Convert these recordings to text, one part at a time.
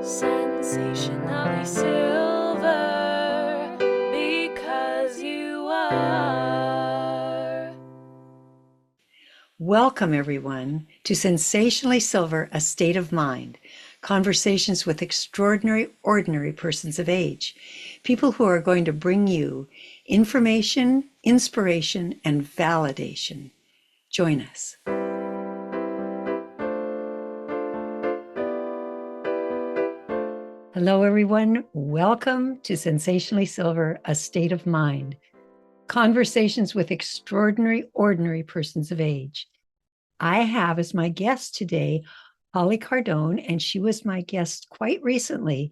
Sensationally silver, because you are. Welcome, everyone, to Sensationally Silver, A State of Mind, conversations with extraordinary, ordinary persons of age, people who are going to bring you information, inspiration, and validation. Join us. Hello, everyone. Welcome to Sensationally Silver, A State of Mind, conversations with extraordinary, ordinary persons of age. I have as my guest today Holly Cardone, and she was my guest quite recently,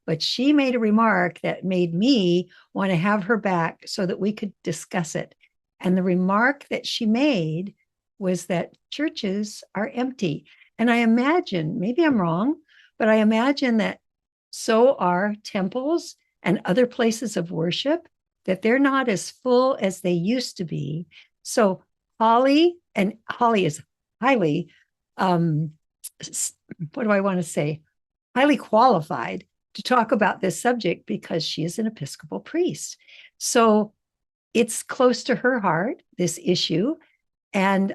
but she made a remark that made me want to have her back so that we could discuss it. And the remark that she made was that churches are empty. And I imagine, maybe I'm wrong, but I imagine that so are temples and other places of worship, that they're not as full as they used to be. So Holly is highly, what do I want to say? Highly qualified to talk about this subject because she is an Episcopal priest. So it's close to her heart, this issue. And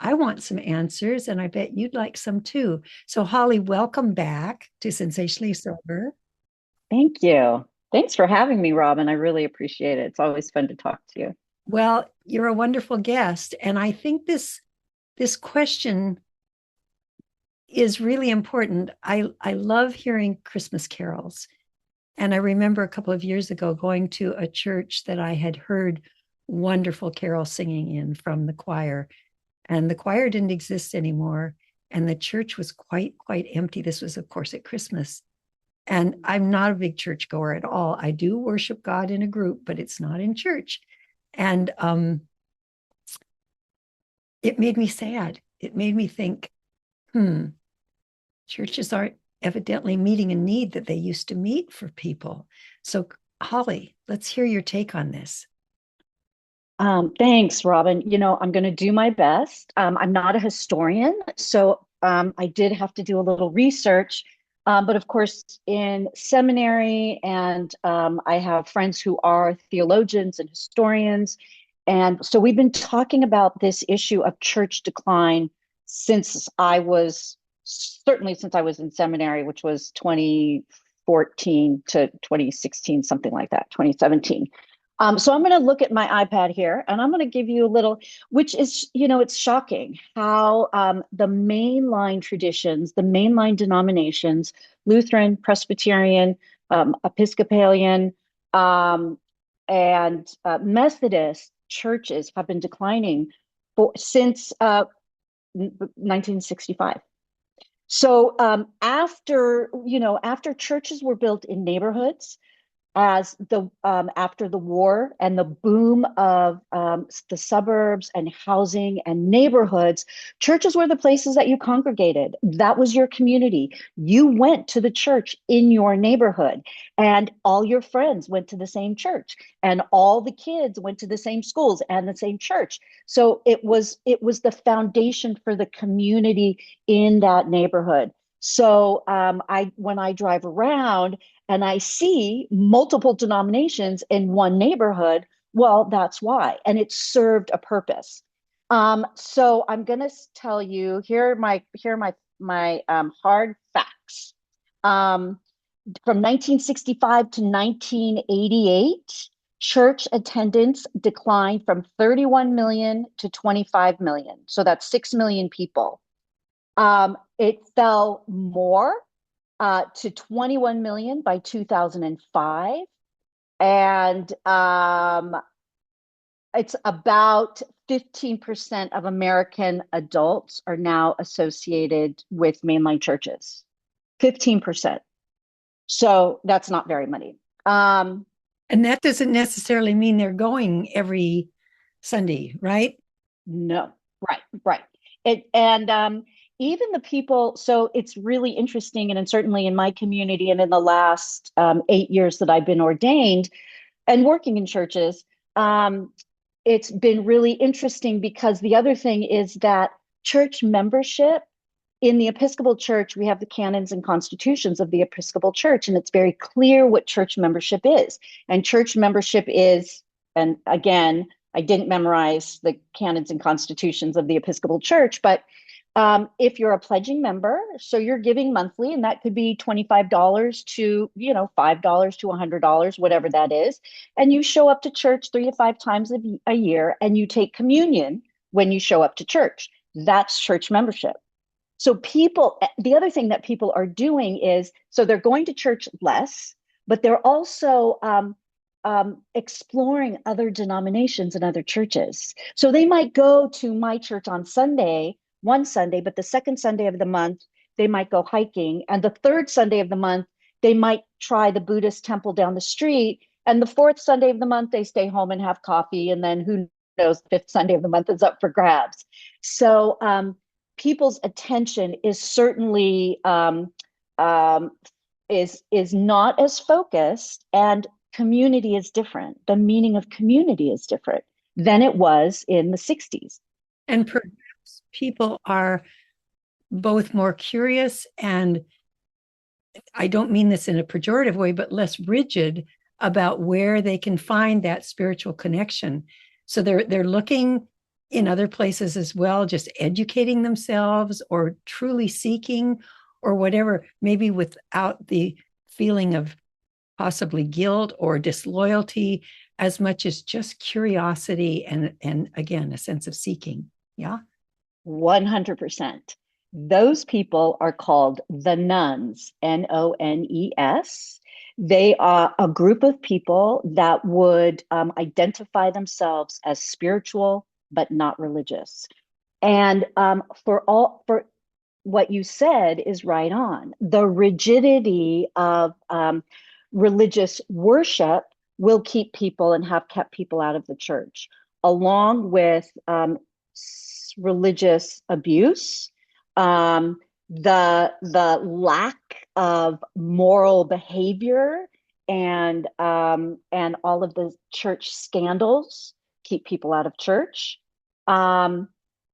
I want some answers, and I bet you'd like some too. So, Holly, welcome back to Sensationally Silver. Thank you. Thanks for having me, Robin. I really appreciate it. It's always fun to talk to you. Well, you're a wonderful guest, and I think this question is really important. I love hearing Christmas carols, and I remember a couple of years ago going to a church that I had heard wonderful carol singing in from the choir, and the choir didn't exist anymore, and the church was quite empty. This was, of course, at Christmas. And I'm not a big churchgoer at all. I do worship God in a group, but it's not in church. And it made me sad. It made me think, churches aren't evidently meeting a need that they used to meet for people. So, Holly, let's hear your take on this. Thanks, Robin. I'm going to do my best. I'm not a historian, so I did have to do a little research. But of course, in seminary, and I have friends who are theologians and historians. And so we've been talking about this issue of church decline since I was in seminary, which was 2014 to 2016, something like that, 2017. So I'm going to look at my iPad here, and I'm going to give you a little, which is, it's shocking how the mainline traditions, the mainline denominations, Lutheran, Presbyterian, Episcopalian, and Methodist churches have been declining since 1965. So after churches were built in neighborhoods, as after the war and the boom of the suburbs and housing and neighborhoods, churches were the places that you congregated. That was your community. You went to the church in your neighborhood, and all your friends went to the same church, and all the kids went to the same schools and the same church. So it was the foundation for the community in that neighborhood. So when I drive around and I see multiple denominations in one neighborhood, well, that's why. And it served a purpose. So I'm going to tell you, here are my hard facts. From 1965 to 1988, church attendance declined from 31 million to 25 million. So that's 6 million people. It fell more to 21 million by 2005. And it's about 15% of American adults are now associated with mainline churches. 15%. So that's not very many. And that doesn't necessarily mean they're going every Sunday, right? No, right. Even the people, so it's really interesting, and certainly in my community and in the last 8 years that I've been ordained and working in churches, it's been really interesting because the other thing is that church membership in the Episcopal Church, we have the canons and constitutions of the Episcopal Church, and it's very clear what church membership is. And church membership is, and again, I didn't memorize the canons and constitutions of the Episcopal Church, but if you're a pledging member, so you're giving monthly, and that could be $25 to, $5 to $100, whatever that is. And you show up to church 3 to 5 times a year, and you take communion when you show up to church. That's church membership. So the other thing that people are doing is, so they're going to church less, but they're also exploring other denominations and other churches. So they might go to my church on one Sunday, but the second Sunday of the month, they might go hiking. And the third Sunday of the month, they might try the Buddhist temple down the street. And the fourth Sunday of the month, they stay home and have coffee. And then who knows, the fifth Sunday of the month is up for grabs. So people's attention is certainly is not as focused, and community is different. The meaning of community is different than it was in the 60s. And perhaps people are both more curious, and I don't mean this in a pejorative way, but less rigid about where they can find that spiritual connection. So they're looking in other places as well, just educating themselves or truly seeking or whatever, maybe without the feeling of possibly guilt or disloyalty, as much as just curiosity and again, a sense of seeking. Yeah. 100%. Those people are called the nones, Nones. They are a group of people that would identify themselves as spiritual, but not religious. And for what you said is right on. The rigidity of religious worship will keep people and have kept people out of the church, along with religious abuse, the lack of moral behavior, and all of the church scandals keep people out of church.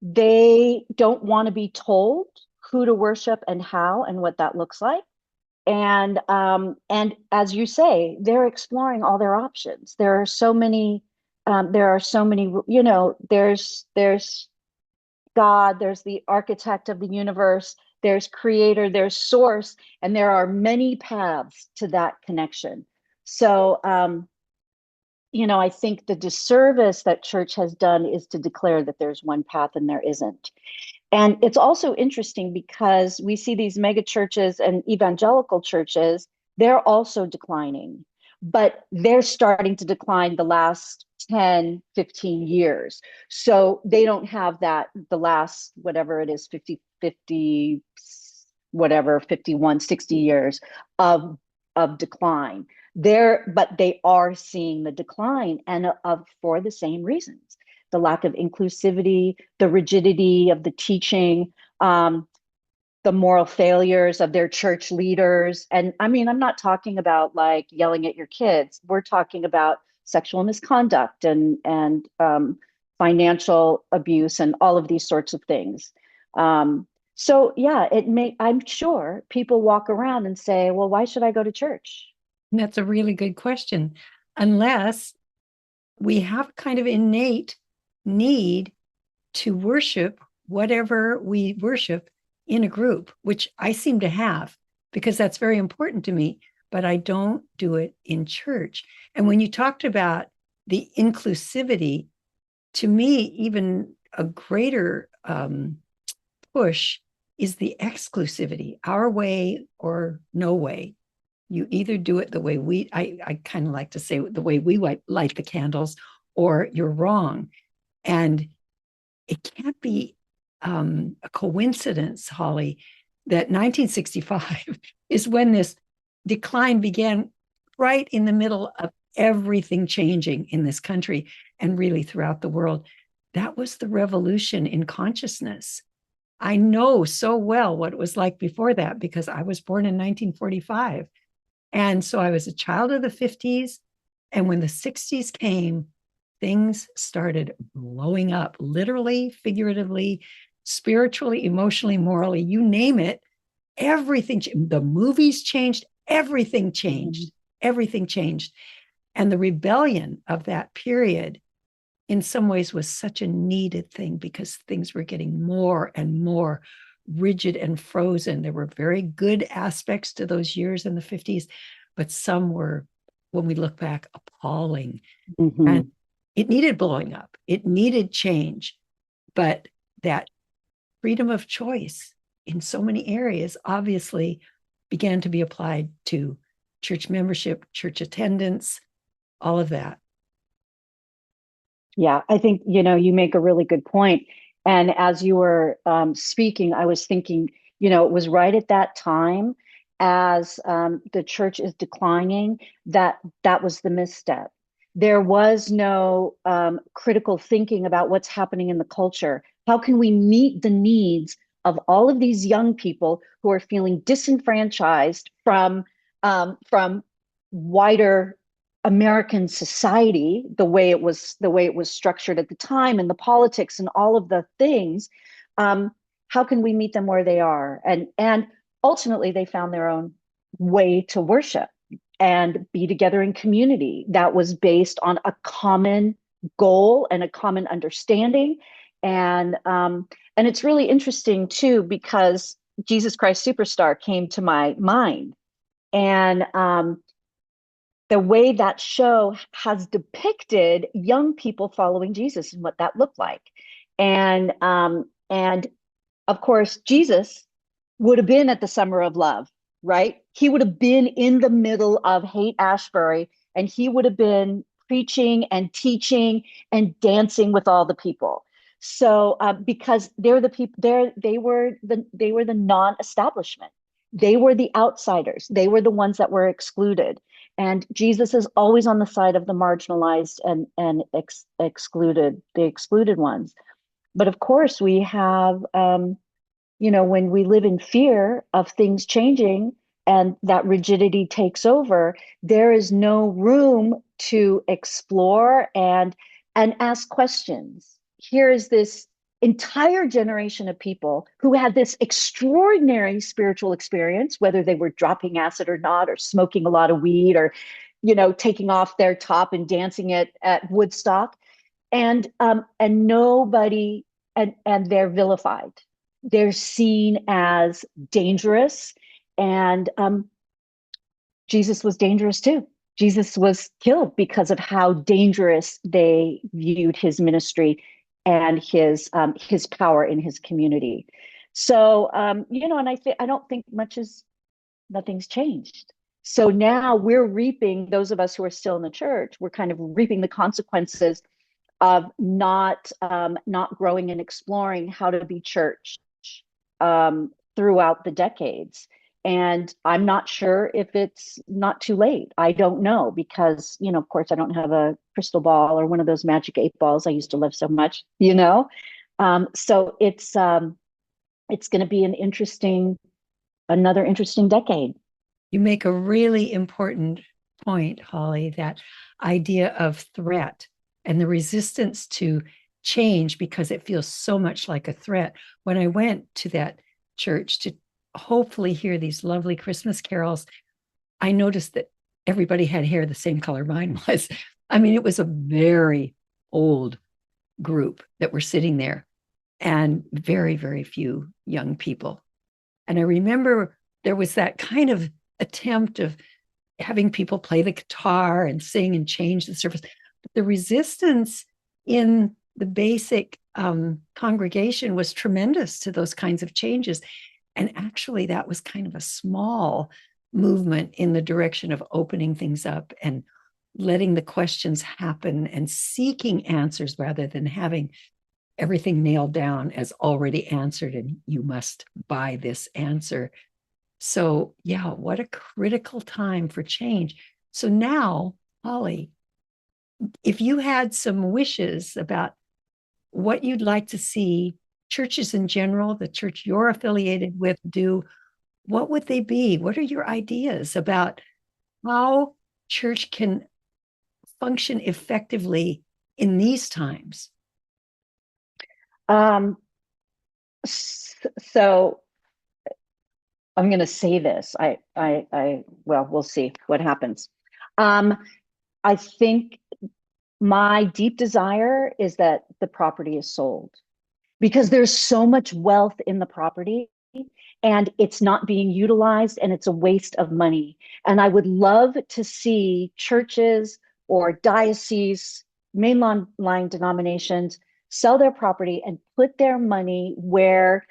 They don't want to be told who to worship and how and what that looks like. And as you say, they're exploring all their options. There are so many, there's God, there's the architect of the universe, there's creator, there's source, and there are many paths to that connection. So, I think the disservice that church has done is to declare that there's one path and there isn't. And it's also interesting because we see these mega churches and evangelical churches, they're also declining, but they're starting to decline the last 10, 15 years. So they don't have the last, whatever it is, 50, whatever, 51, 60 years of decline. But they are seeing the decline, and for the same reasons. The lack of inclusivity, the rigidity of the teaching, the moral failures of their church leaders. And I mean, I'm not talking about like yelling at your kids. We're talking about sexual misconduct and financial abuse and all of these sorts of things. So yeah, I'm sure people walk around and say, well, why should I go to church? That's a really good question. Unless we have kind of innate need to worship whatever we worship in a group, which I seem to have, because that's very important to me, but I don't do it in church. And when you talked about the inclusivity, to me, even a greater push is the exclusivity, our way or no way. You either do it the way I kind of like to say the way we light the candles, or you're wrong. And it can't be a coincidence, Holly, that 1965 is when this decline began, right in the middle of everything changing in this country and really throughout the world. That was the revolution in consciousness. I know so well what it was like before that because I was born in 1945. And so I was a child of the 50s. And when the 60s came, things started blowing up, literally, figuratively. spiritually, emotionally, morally, you name it, everything, the movies changed, everything changed, everything changed. And the rebellion of that period in some ways was such a needed thing because things were getting more and more rigid and frozen. There were very good aspects to those years in the 50s, but some were, when we look back, appalling. And it needed blowing up. It needed change. But that freedom of choice in so many areas obviously began to be applied to church membership, church attendance, all of that. Yeah, I think, you make a really good point. And as you were speaking, I was thinking, it was right at that time as the church is declining, that was the misstep. There was no critical thinking about what's happening in the culture. How can we meet the needs of all of these young people who are feeling disenfranchised from wider American society, the way it was structured at the time, and the politics and all of the things? How can we meet them where they are? And ultimately, they found their own way to worship and be together in community that was based on a common goal and a common understanding. And it's really interesting too, because Jesus Christ Superstar came to my mind, and the way that show has depicted young people following Jesus and what that looked like. And of course, Jesus would have been at the Summer of Love, right? He would have been in the middle of Haight-Ashbury, and he would have been preaching and teaching and dancing with all the people. So because they're the people, they were the non-establishment. They were the outsiders. They were the ones that were excluded. And Jesus is always on the side of the marginalized and excluded, the excluded ones. But of course, we have, when we live in fear of things changing and that rigidity takes over, there is no room to explore and ask questions. Here is this entire generation of people who had this extraordinary spiritual experience, whether they were dropping acid or not, or smoking a lot of weed, or taking off their top and dancing at Woodstock, and nobody, and they're vilified. They're seen as dangerous, and Jesus was dangerous too. Jesus was killed because of how dangerous they viewed his ministry and his power in his community. So and I don't think nothing's changed. So now we're reaping, those of us who are still in the church, we're kind of reaping the consequences of not growing and exploring how to be church throughout the decades. And I'm not sure if it's not too late. I don't know, because, of course, I don't have a crystal ball or one of those magic 8 balls I used to love so much, So it's going to be another interesting decade. You make a really important point, Holly, that idea of threat and the resistance to change because it feels so much like a threat. When I went to that church to hopefully hear these lovely Christmas carols, I noticed that everybody had hair the same color mine was. I mean, it was a very old group that were sitting there, and very, very few young people. And I remember there was that kind of attempt of having people play the guitar and sing and change the service. But the resistance in the basic congregation was tremendous to those kinds of changes. And actually, that was kind of a small movement in the direction of opening things up and letting the questions happen and seeking answers rather than having everything nailed down as already answered and you must buy this answer. So yeah, what a critical time for change. So now, Holly, if you had some wishes about what you'd like to see churches in general, the church you're affiliated with, do, what would they be? What are your ideas about how church can function effectively in these times? So I'm going to say this. Well, we'll see what happens. Um, I think my deep desire is that the property is sold because there's so much wealth in the property and it's not being utilized and it's a waste of money. And I would love to see churches or dioceses, mainline denominations sell their property and put their money where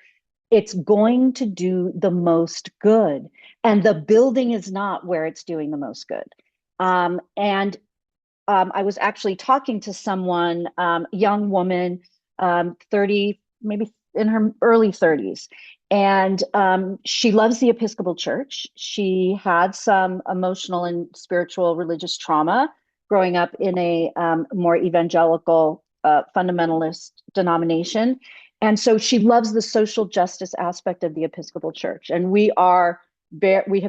it's going to do the most good. And the building is not where it's doing the most good. And I was actually talking to someone, young woman, 30, maybe in her early 30s. And she loves the Episcopal Church. She had some emotional and spiritual religious trauma growing up in a more evangelical, fundamentalist denomination. And so she loves the social justice aspect of the Episcopal Church. And we have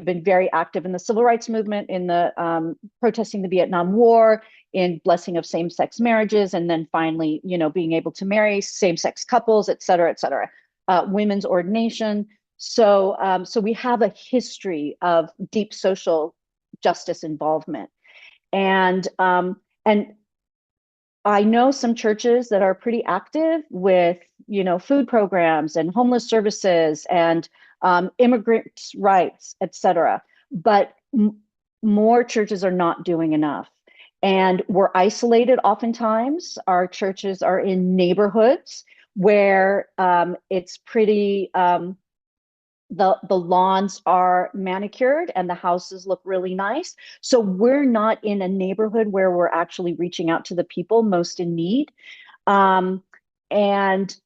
been very active in the civil rights movement, in the protesting the Vietnam War, in blessing of same-sex marriages, and then finally, being able to marry same-sex couples, et cetera, women's ordination. So we have a history of deep social justice involvement. And I know some churches that are pretty active with, food programs and homeless services and immigrant rights, et cetera. But more churches are not doing enough. And we're isolated oftentimes. Our churches are in neighborhoods where it's pretty, the lawns are manicured and the houses look really nice. So we're not in a neighborhood where we're actually reaching out to the people most in need. And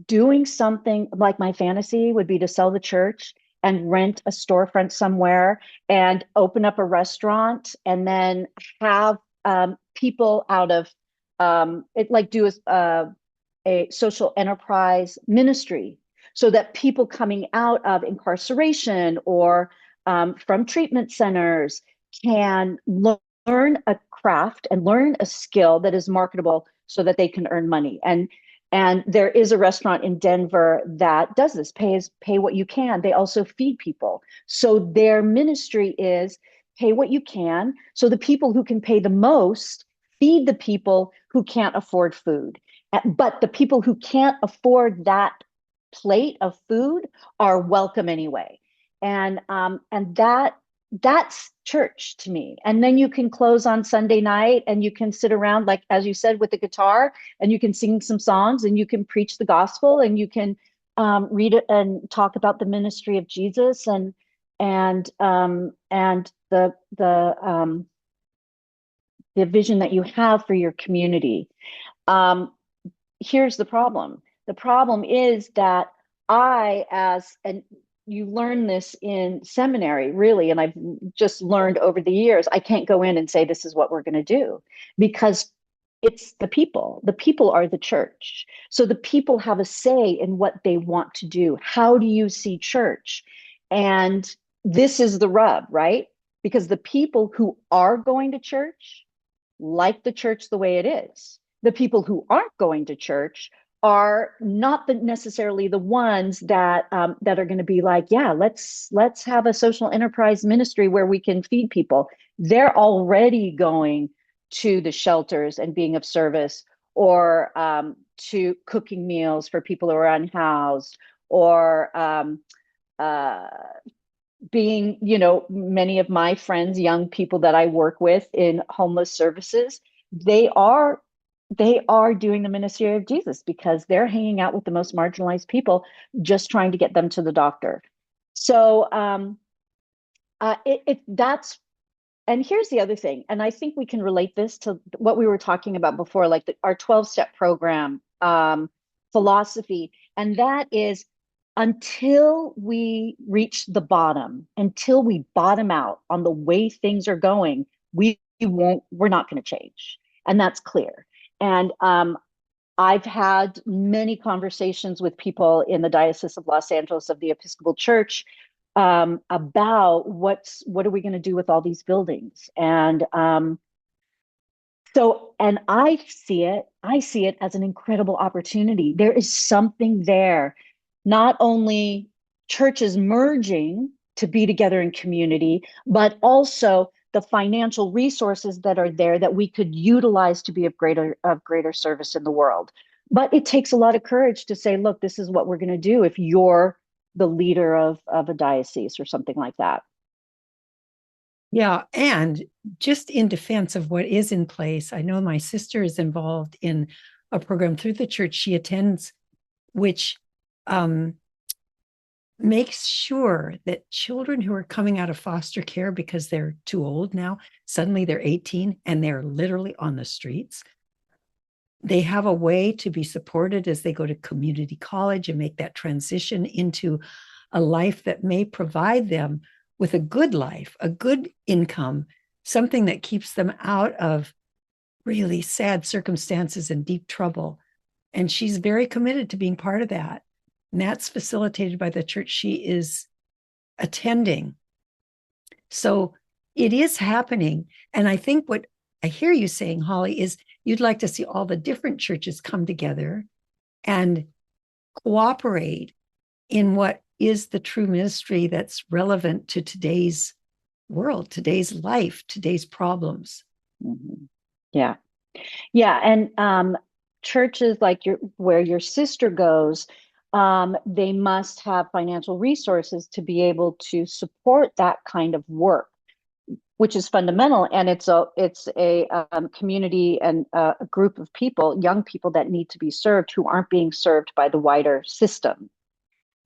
doing something like my fantasy would be to sell the church and rent a storefront somewhere and open up a restaurant and then have people out of it, like do a social enterprise ministry, so that people coming out of incarceration or from treatment centers can learn a craft and learn a skill that is marketable so that they can earn money. And there is a restaurant in Denver that does this, pay what you can. They also feed people. So their ministry is pay what you can. So the people who can pay the most feed the people who can't afford food. But the people who can't afford that plate of food are welcome anyway. And that's church to me. And then you can close on Sunday night and you can sit around, like, as you said, with the guitar, and you can sing some songs and you can preach the gospel and you can read it and talk about the ministry of Jesus and the vision that you have for your community. Here's the problem. The problem is that and you learn this in seminary, really, and I've just learned over the years, I can't go in and say, this is what we're going to do, because it's the people. The people are the church. So the people have a say in what they want to do. How do you see church? And this is the rub, right? Because the people who are going to church like the church the way it is. The people who aren't going to church are not necessarily the ones that are going to be like, yeah, let's have a social enterprise ministry where we can feed people. They're already going to the shelters and being of service, or to cooking meals for people who are unhoused, or being, many of my friends, young people that I work with in homeless services, they are doing the ministry of Jesus because they're hanging out with the most marginalized people, just trying to get them to the doctor. So that's, and here's the other thing, and I think we can relate this to what we were talking about before, like our 12-step program philosophy, and that is, until we reach the bottom, until we bottom out on the way things are going, we're not going to change. And that's clear. And I've had many conversations with people in the Diocese of Los Angeles of the Episcopal Church about what are we going to do with all these buildings? And and I see it as an incredible opportunity. There is something there not only churches merging to be together in community, but also the financial resources that are there that we could utilize to be of greater service in the world. But it takes a lot of courage to say, look, this is what we're going to do if you're the leader of a diocese or something like that. Yeah. And just in defense of what is in place, I know my sister is involved in a program through the church she attends, which makes sure that children who are coming out of foster care because they're too old now, suddenly they're 18 and they're literally on the streets. They have a way to be supported as they go to community college and make that transition into a life that may provide them with a good life, a good income, something that keeps them out of really sad circumstances and deep trouble. And she's very committed to being part of that. And that's facilitated by the church she is attending. So it is happening. And I think what I hear you saying, Holly, is you'd like to see all the different churches come together and cooperate in what is the true ministry that's relevant to today's world, today's life, today's problems. Mm-hmm. Yeah. Yeah. And churches like where your sister goes, they must have financial resources to be able to support that kind of work, which is fundamental. And it's a community and a group of people, young people that need to be served who aren't being served by the wider system.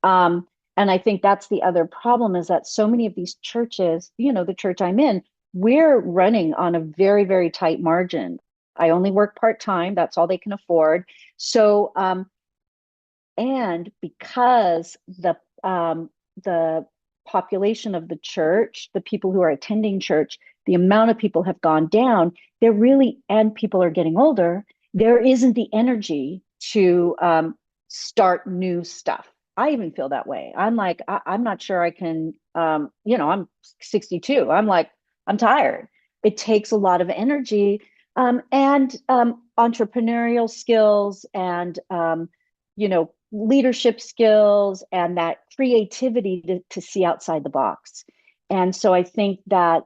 And I think that's the other problem, is that so many of these churches, the church I'm in, we're running on a very, very tight margin. I only work part-time. That's all they can afford. So, and because the population of the church, the people who are attending church, the amount of people have gone down, and people are getting older, there isn't the energy to start new stuff. I even feel that way. I'm like, I'm not sure I can, I'm 62. I'm tired. It takes a lot of energy, and entrepreneurial skills and, leadership skills and that creativity to see outside the box. And so I think that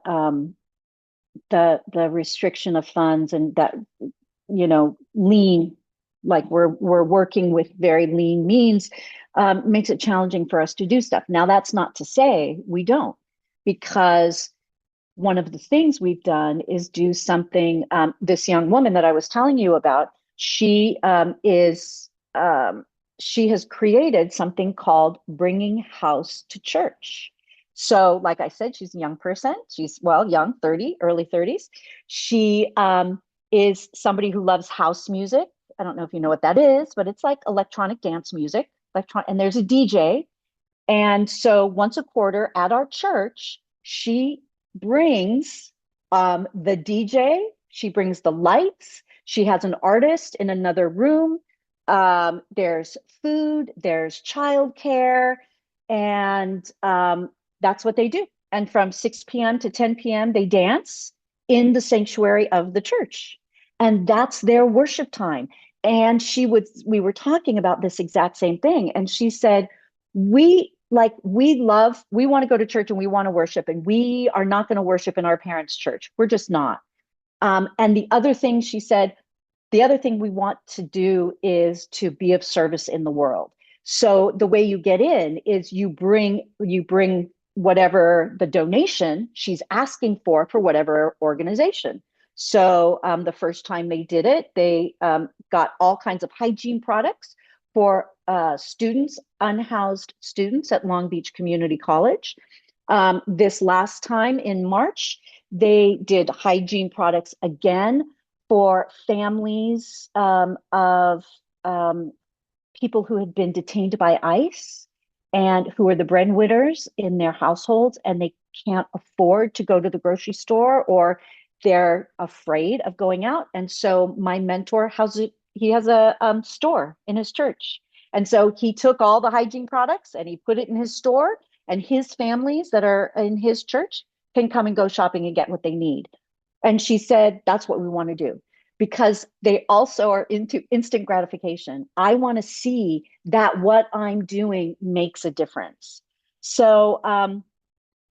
the restriction of funds and that, lean, like we're working with very lean means, makes it challenging for us to do stuff. Now, that's not to say we don't, because one of the things we've done is do something. This young woman that I was telling you about, she has created something called Bringing House to Church. So, like I said, she's a young person. She's, young, 30, early 30s. She is somebody who loves house music. I don't know if you know what that is, but it's like electronic dance music. And there's a DJ. And so once a quarter at our church, she brings the DJ, she brings the lights, she has an artist in another room. There's food, there's childcare, and that's what they do. And from 6 p.m. to 10 p.m., they dance in the sanctuary of the church. And that's their worship time. And we were talking about this exact same thing. And she said, we want to go to church and we want to worship, and we are not going to worship in our parents' church. We're just not. And the other thing she said, the other thing we want to do is to be of service in the world. So the way you get in is you bring whatever the donation she's asking for whatever organization. So the first time they did it, they got all kinds of hygiene products for students, unhoused students at Long Beach Community College. This last time in March, they did hygiene products again for families of people who had been detained by ICE and who are the breadwinners in their households, and they can't afford to go to the grocery store, or they're afraid of going out. And so my mentor he has a store in his church. And so he took all the hygiene products and he put it in his store, and his families that are in his church can come and go shopping and get what they need. And she said, that's what we want to do. because they also are into instant gratification. I want to see that what I'm doing makes a difference. So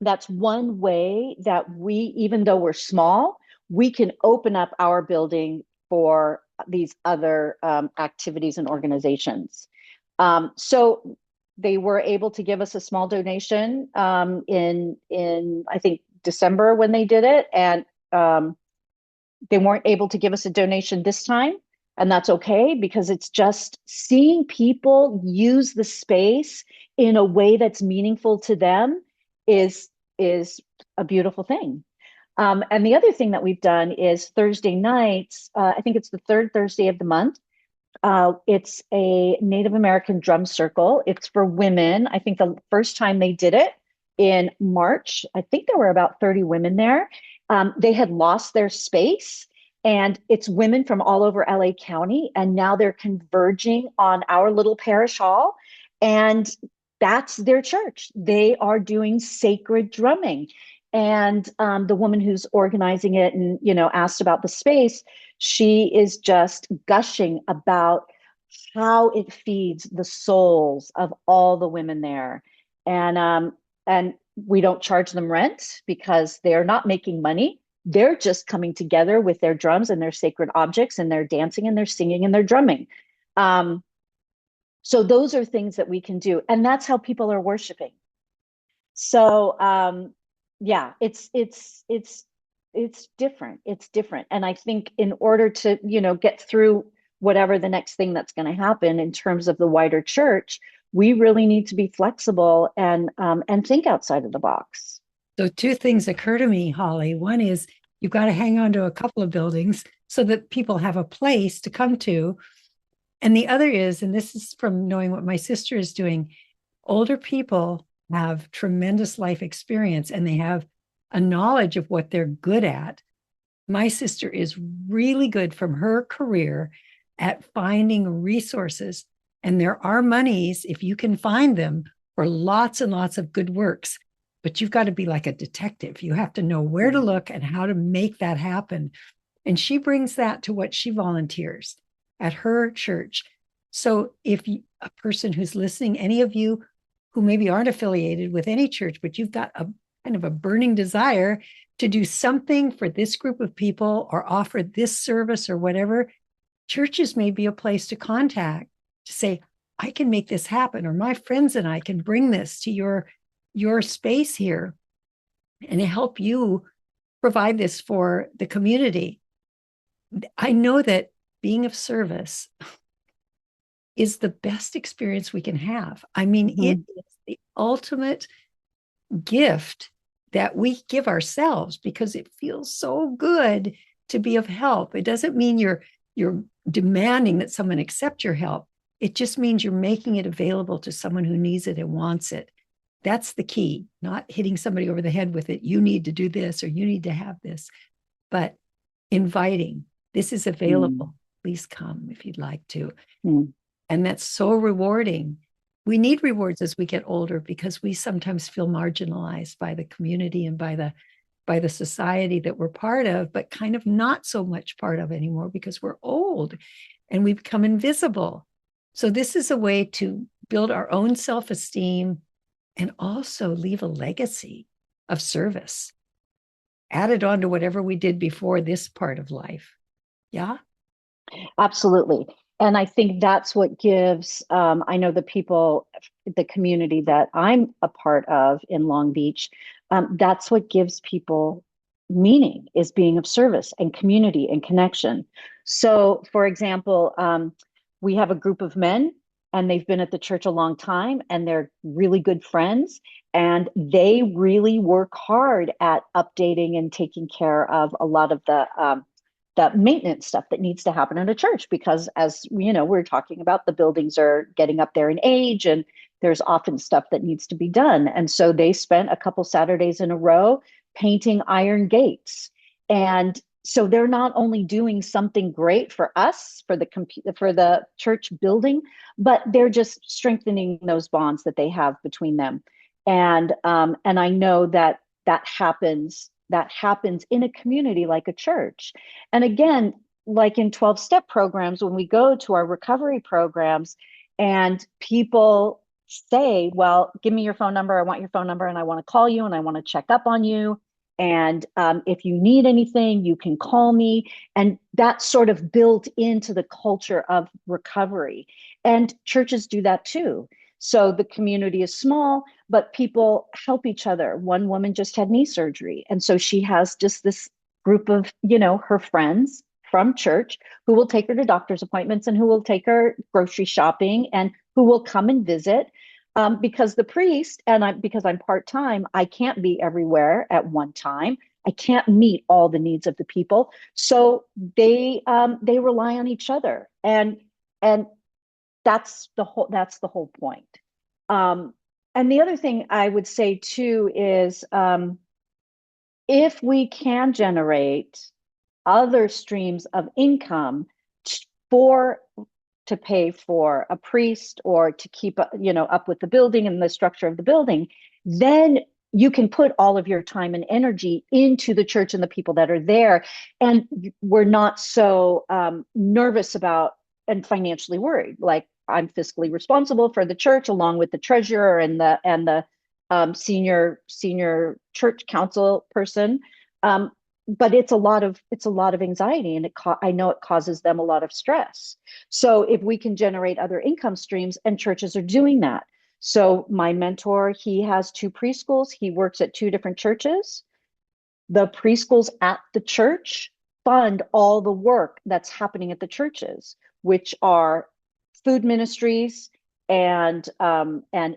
that's one way that we, even though we're small, we can open up our building for these other activities and organizations. So they were able to give us a small donation in I think December when they did it, and they weren't able to give us a donation this time, and that's okay, because it's just seeing people use the space in a way that's meaningful to them is is a beautiful thing. And the other thing that we've done is Thursday nights. I think it's the third Thursday of the month. It's a Native American drum circle. It's for women. I think the first time they did it in March, I think there were about 30 women there. They had lost their space, and it's women from all over LA County. And now they're converging on our little parish hall. And that's their church. They are doing sacred drumming. And the woman who's organizing it and, asked about the space, she is just gushing about how it feeds the souls of all the women there. And we don't charge them rent because they're not making money. They're just coming together with their drums and their sacred objects, and they're dancing and they're singing and they're drumming. So those are things that we can do. And that's how people are worshiping. So yeah, it's different. It's different. And I think in order to, get through whatever the next thing that's going to happen in terms of the wider church, we really need to be flexible and think outside of the box. So two things occur to me, Holly. One is you've got to hang on to a couple of buildings so that people have a place to come to. And the other is, and this is from knowing what my sister is doing, older people have tremendous life experience and they have a knowledge of what they're good at. My sister is really good from her career at finding resources. And there are monies, if you can find them, for lots and lots of good works. But you've got to be like a detective. You have to know where to look and how to make that happen. And she brings that to what she volunteers at her church. So if a person who's listening, any of you who maybe aren't affiliated with any church, but you've got a kind of a burning desire to do something for this group of people or offer this service or whatever, churches may be a place to contact to say, I can make this happen, or my friends and I can bring this to your space here and help you provide this for the community. I know that being of service is the best experience we can have. I mean, it is the ultimate gift that we give ourselves because it feels so good to be of help. It doesn't mean you're demanding that someone accept your help. It just means you're making it available to someone who needs it and wants it. That's the key, not hitting somebody over the head with it. You need to do this or you need to have this, but inviting, this is available. Please come if you'd like to. And that's so rewarding. We need rewards as we get older because we sometimes feel marginalized by the community and by the society that we're part of, but kind of not so much part of anymore because we're old and we become invisible. So this is a way to build our own self-esteem and also leave a legacy of service added on to whatever we did before this part of life. Yeah? Absolutely. And I think that's what gives, I know the people, the community that I'm a part of in Long Beach, that's what gives people meaning, is being of service and community and connection. So, for example, we have a group of men and they've been at the church a long time and they're really good friends. And they really work hard at updating and taking care of a lot of the maintenance stuff that needs to happen in a church, because as you know, we're talking about, the buildings are getting up there in age and there's often stuff that needs to be done. And so they spent a couple Saturdays in a row painting iron gates. And so they're not only doing something great for us, for the church building, but they're just strengthening those bonds that they have between them. And I know that happens in a community like a church. And again, like in 12-step programs, when we go to our recovery programs and people say, well, give me your phone number. I want your phone number and I want to call you and I want to check up on you. And if you need anything, you can call me. And that's sort of built into the culture of recovery. And churches do that too. So the community is small, but people help each other. One woman just had knee surgery. And so she has just this group of, her friends from church who will take her to doctor's appointments and who will take her grocery shopping and who will come and visit. Because the priest, because I'm part-time, I can't be everywhere at one time. I can't meet all the needs of the people. So they rely on each other. And that's the whole point. And the other thing I would say too is, if we can generate other streams of income to pay for a priest or to keep up with the building and the structure of the building, then you can put all of your time and energy into the church and the people that are there, and we're not so nervous about and financially worried. Like, I'm fiscally responsible for the church along with the treasurer and the senior church council person. But it's a lot of anxiety, and I know it causes them a lot of stress. So if we can generate other income streams, and churches are doing that. So my mentor, he has 2 preschools. He works at 2 different churches. The preschools at the church fund all the work that's happening at the churches, which are food ministries and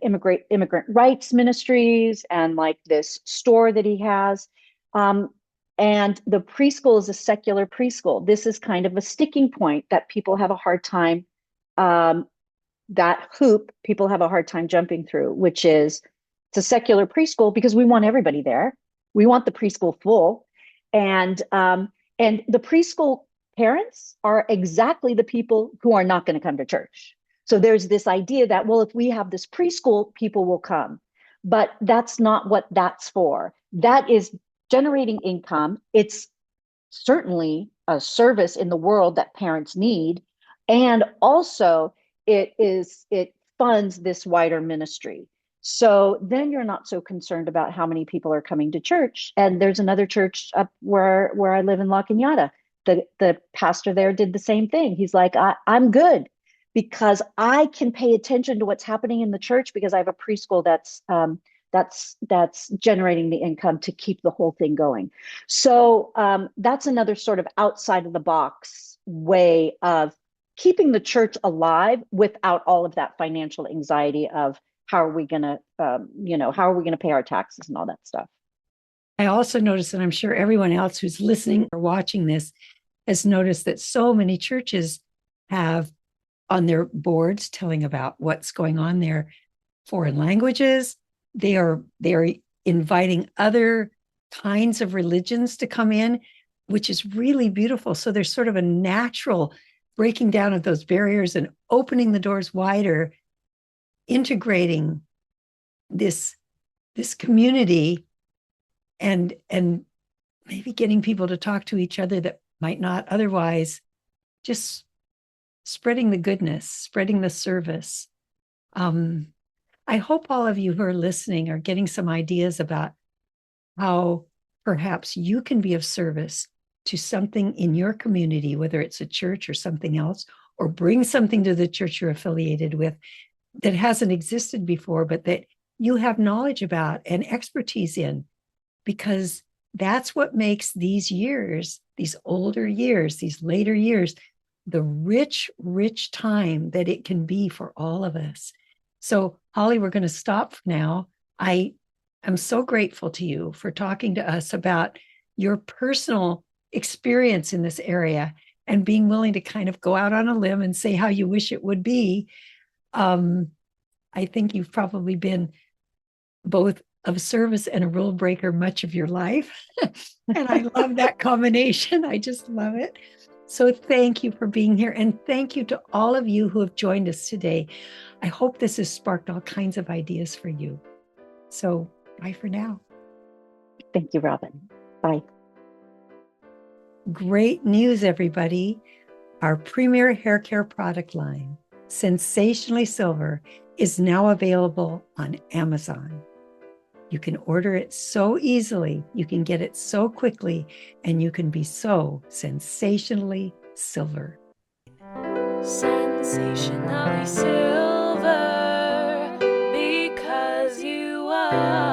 immigrant rights ministries, and like this store that he has. And the preschool is a secular preschool. This is kind of a sticking point that people have a hard time, that hoop people have a hard time jumping through, which is, it's a secular preschool because we want everybody there. We want the preschool full. And the preschool parents are exactly the people who are not going to come to church. So there's this idea that, well, if we have this preschool, people will come. But that's not what that's for. That is generating income. It's certainly a service in the world that parents need. And also it funds this wider ministry. So then you're not so concerned about how many people are coming to church. And there's another church up where I live in La Cañada. The pastor there did the same thing. He's like, I'm good because I can pay attention to what's happening in the church because I have a preschool that's generating the income to keep the whole thing going. So that's another sort of outside of the box way of keeping the church alive without all of that financial anxiety of how are we going to pay our taxes and all that stuff. I also noticed, and I'm sure everyone else who's listening or watching this has noticed, that so many churches have on their boards telling about what's going on there, foreign languages. They are inviting other kinds of religions to come in, which is really beautiful. So there's sort of a natural breaking down of those barriers and opening the doors wider, integrating this community, and maybe getting people to talk to each other that might not otherwise, just spreading the goodness, spreading the service. I hope all of you who are listening are getting some ideas about how perhaps you can be of service to something in your community, whether it's a church or something else, or bring something to the church you're affiliated with that hasn't existed before, but that you have knowledge about and expertise in, because that's what makes these years, these older years, these later years, the rich, rich time that it can be for all of us. So, Holly, we're going to stop now. I am so grateful to you for talking to us about your personal experience in this area and being willing to kind of go out on a limb and say how you wish it would be. I think you've probably been both of service and a rule breaker much of your life. And I love that combination. I just love it. So thank you for being here. And thank you to all of you who have joined us today. I hope this has sparked all kinds of ideas for you. So bye for now. Thank you, Robin. Bye. Great news, everybody. Our premier hair care product line, Sensationally Silver, is now available on Amazon. You can order it so easily, you can get it so quickly, and you can be so sensationally silver. Sensationally silver, because you are.